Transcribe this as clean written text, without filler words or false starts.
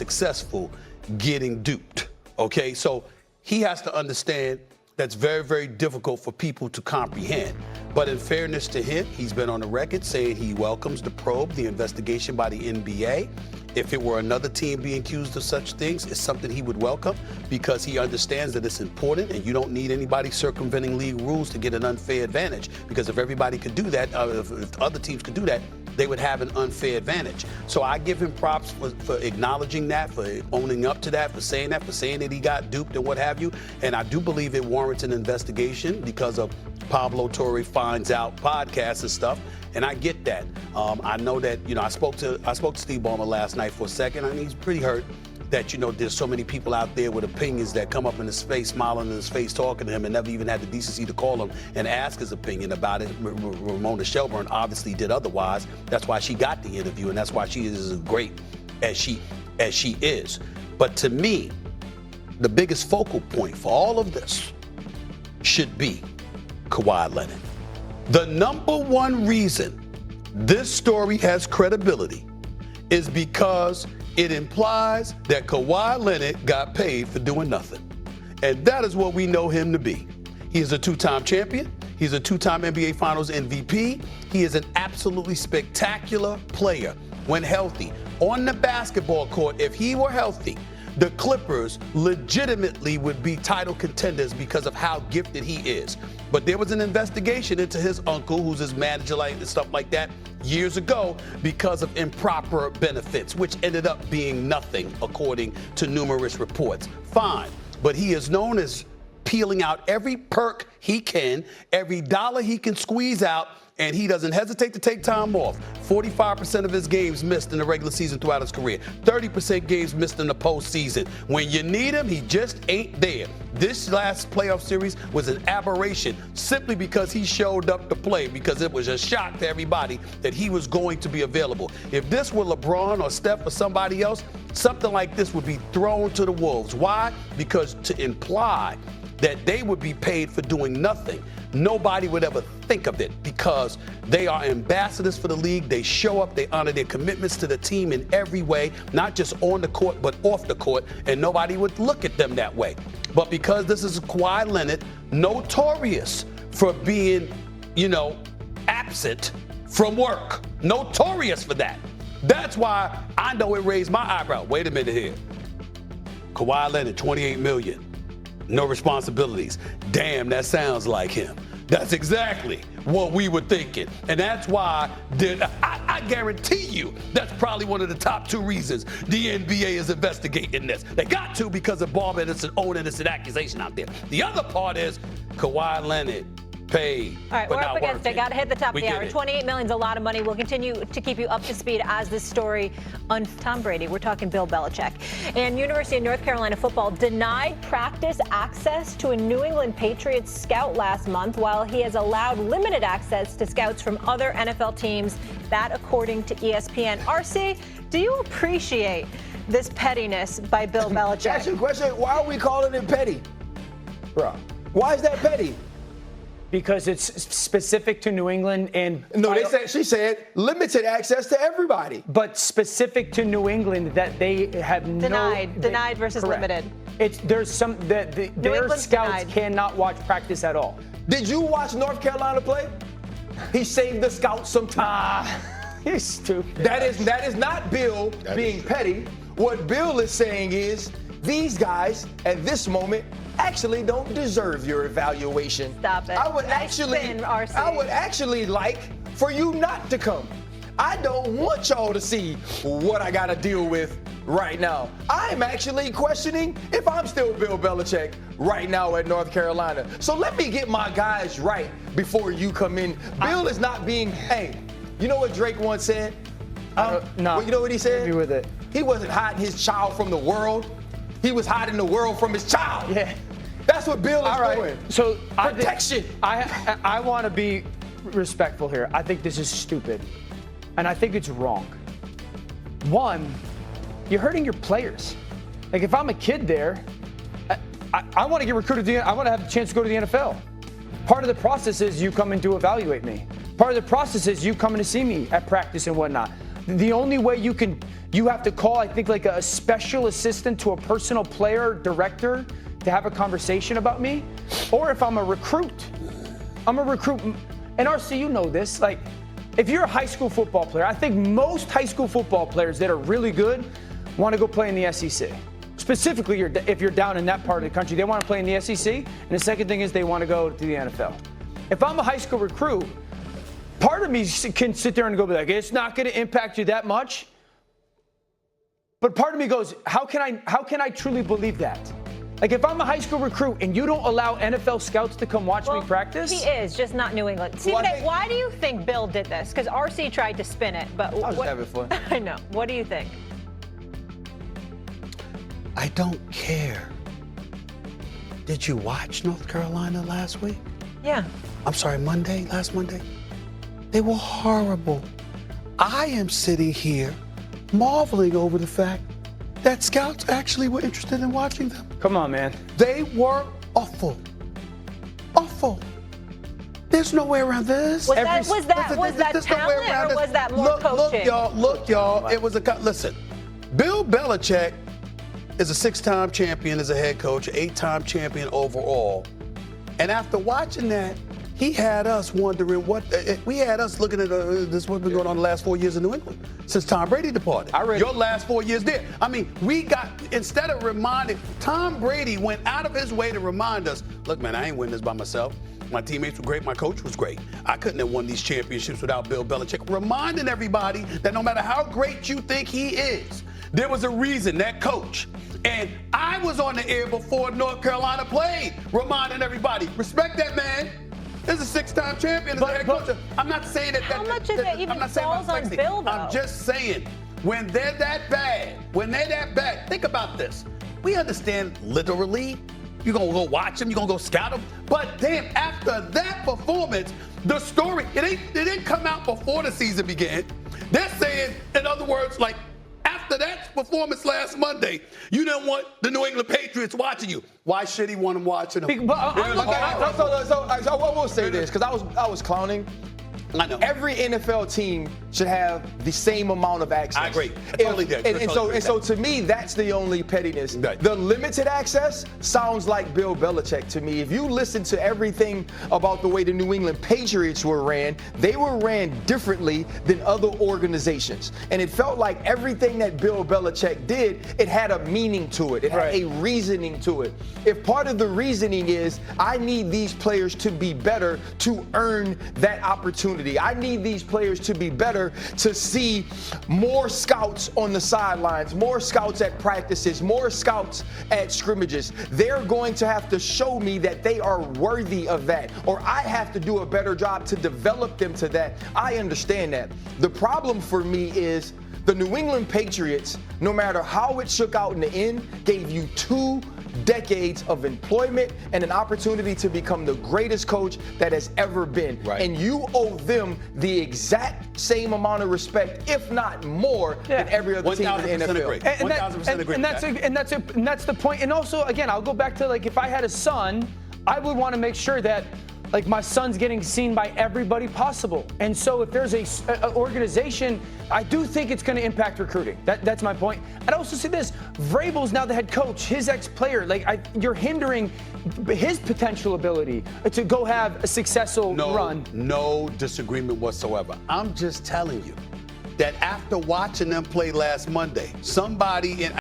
successful getting duped, okay? So he has to understand that's very, very difficult for people to comprehend. But in fairness to him, he's been on the record saying he welcomes the probe, the investigation by the NBA. If it were another team being accused of such things, it's something he would welcome because he understands that it's important and you don't need anybody circumventing league rules to get an unfair advantage. Because if everybody could do that, if other teams could do that, they would have an unfair advantage. So I give him props for acknowledging that, for owning up to that, for saying that he got duped and what have you. And I do believe it warrants an investigation because of Pablo Torre finds out podcasts and stuff. And I get that. I know that, I spoke to Steve Ballmer last night for a second, and he's pretty hurt that, there's so many people out there with opinions that come up in his face, smiling in his face, talking to him, and never even had the decency to call him and ask his opinion about it. Ramona Shelburne obviously did otherwise. That's why she got the interview, and that's why she is as great as she is. But to me, the biggest focal point for all of this should be Kawhi Leonard. The number one reason this story has credibility is because it implies that Kawhi Leonard got paid for doing nothing. And that is what we know him to be. He is a two-time champion. He's a two-time NBA Finals MVP. He is an absolutely spectacular player when healthy. On the basketball court, if he were healthy, the Clippers legitimately would be title contenders because of how gifted he is. But there was an investigation into his uncle, who's his manager and stuff like that, years ago because of improper benefits, which ended up being nothing, according to numerous reports. Fine, but he is known as peeling out every perk he can, every dollar he can squeeze out, and he doesn't hesitate to take time off. 45% of his games missed in the regular season throughout his career. 30% games missed in the postseason. When you need him, he just ain't there. This last playoff series was an aberration simply because he showed up to play, because it was a shock to everybody that he was going to be available. If this were LeBron or Steph or somebody else, something like this would be thrown to the wolves. Why? Because to imply that they would be paid for doing nothing, nobody would ever think of it, because they are ambassadors for the league. They show up, they honor their commitments to the team in every way, not just on the court, but off the court, and nobody would look at them that way. But because this is Kawhi Leonard, notorious for being, absent from work, notorious for that. That's why I know it raised my eyebrow. Wait a minute here. Kawhi Leonard, $28 million. No responsibilities. Damn, that sounds like him. That's exactly what we were thinking. And that's why I guarantee you that's probably one of the top two reasons the NBA is investigating this. They got to, because of Ballmer, and it's an own innocent accusation out there. The other part is Kawhi Leonard paid, all right, but we're not up against working. it. Got to hit the top of the hour. It. $28 million is a lot of money. We'll continue to keep you up to speed as this story on Tom Brady. We're talking Bill Belichick. And University of North Carolina football denied practice access to a New England Patriots scout last month, while he has allowed limited access to scouts from other NFL teams. That, according to ESPN. RC, do you appreciate this pettiness by Bill Belichick? That's your question. Why are we calling it petty? Bro, why is that petty? Because it's specific to New England and no, she said limited access to everybody. But specific to New England, that they have denied versus correct. limited. Their scouts denied. Cannot watch practice at all. Did you watch North Carolina play? He saved the scouts some time. He's stupid. That is not Bill being petty. What Bill is saying is these guys at this moment actually don't deserve your evaluation. Stop it. I would actually like for you not to come. I don't want y'all to see what I got to deal with right now. I'm actually questioning if I'm still Bill Belichick right now at North Carolina. So let me get my guys right before you come in. Bill is not being, hey, you know what Drake once said? No. Well, you know what he said? Agree with it. He wasn't hiding his child from the world. He was hiding the world from his child. Yeah. That's what Bill is doing. So protection. I want to be respectful here. I think this is stupid, and I think it's wrong. One, you're hurting your players. Like, if I'm a kid there, I want to get recruited. I want to have a chance to go to the NFL. Part of the process is you coming to evaluate me. Part of the process is you coming to see me at practice and whatnot. The only way you can you have to call, I think, like a special assistant to a personal player director to have a conversation about me. Or if I'm a recruit. I'm a recruit. And RC, you know this. Like, if you're a high school football player, I think most high school football players that are really good want to go play in the SEC. Specifically, if you're down in that part of the country, they want to play in the SEC. And the second thing is they want to go to the NFL. If I'm a high school recruit, part of me can sit there and go, like, it's not going to impact you that much. But part of me goes, how can I truly believe that? Like, if I'm a high school recruit and you don't allow NFL scouts to come watch me practice? He is, just not New England. Stephen A., why do you think Bill did this? Because RC tried to spin it, but I was just having fun. I know. What do you think? I don't care. Did you watch North Carolina last week? Yeah. I'm sorry, last Monday? They were horrible. I am sitting here marveling over the fact that scouts actually were interested in watching them. Come on, man. They were awful. Awful. There's no way around this. Was that talent or was that more coaching? Look, y'all. It was listen, Bill Belichick is a 6-time champion as a head coach, 8-time champion overall. And after watching that, he had us wondering we had us looking at this what's been going on the last 4 years in New England since Tom Brady departed. Your last 4 years there. I mean, instead of reminding, Tom Brady went out of his way to remind us, look, man, I ain't winning this by myself. My teammates were great. My coach was great. I couldn't have won these championships without Bill Belichick. Reminding everybody that no matter how great you think he is, there was a reason that coach. And I was on the air before North Carolina played, reminding everybody, respect that man. This is a 6-time champion as a head coach. I'm not saying that. How much of it even falls on Bill, though? I'm just saying, when they're that bad, think about this. We understand literally. You're going to go watch them. You're going to go scout them. But damn, after that performance, the story, it didn't come out before the season began. They're saying, in other words, like, after that performance last Monday, you didn't want the New England Patriots watching you. Why should he want them watching him? So I will say this, because I was clowning. I know. Every NFL team should have the same amount of access. I agree. And so to me, that's the only pettiness. Right. The limited access sounds like Bill Belichick to me. If you listen to everything about the way the New England Patriots were ran, they were ran differently than other organizations. And it felt like everything that Bill Belichick did, it had a meaning to it. It had a reasoning to it. If part of the reasoning is, I need these players to be better to earn that opportunity. I need these players to be better to see more scouts on the sidelines, more scouts at practices, more scouts at scrimmages. They're going to have to show me that they are worthy of that, or I have to do a better job to develop them to that. I understand that. The problem for me is the New England Patriots, no matter how it shook out in the end, gave you 2 decades of employment and an opportunity to become the greatest coach that has ever been. Right. And you owe them the exact same amount of respect, if not more, than every other team in the NFL. Agree. 1,000% agree. And that's the point. And also, again, I'll go back to, like, if I had a son, I would want to make sure that, like, my son's getting seen by everybody possible. And so if there's a organization, I do think it's going to impact recruiting. That's my point. I'd also say this, Vrabel's now the head coach, his ex-player. Like, you're hindering his potential ability to go have a successful run. No disagreement whatsoever. I'm just telling you that after watching them play last Monday, somebody in